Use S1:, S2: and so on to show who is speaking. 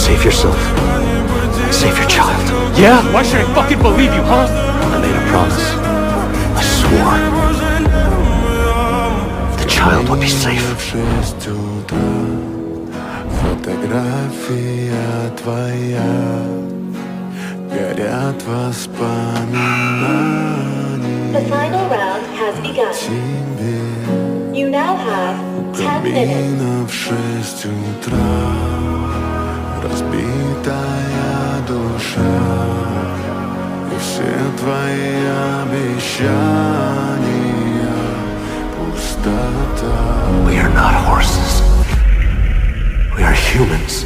S1: Save yourself. And save your child.
S2: Yeah? Why should I fucking believe you, huh?
S1: I made a promise. I swore. The child would be safe.
S3: Фотография твоя, горят воспоминания.
S4: The final round has begun.
S3: Тебе
S4: You now have 10 minutes.
S3: камина в 6 утра, разбитая душа, и все твои обещания пустота.
S1: We are not horses. We are humans.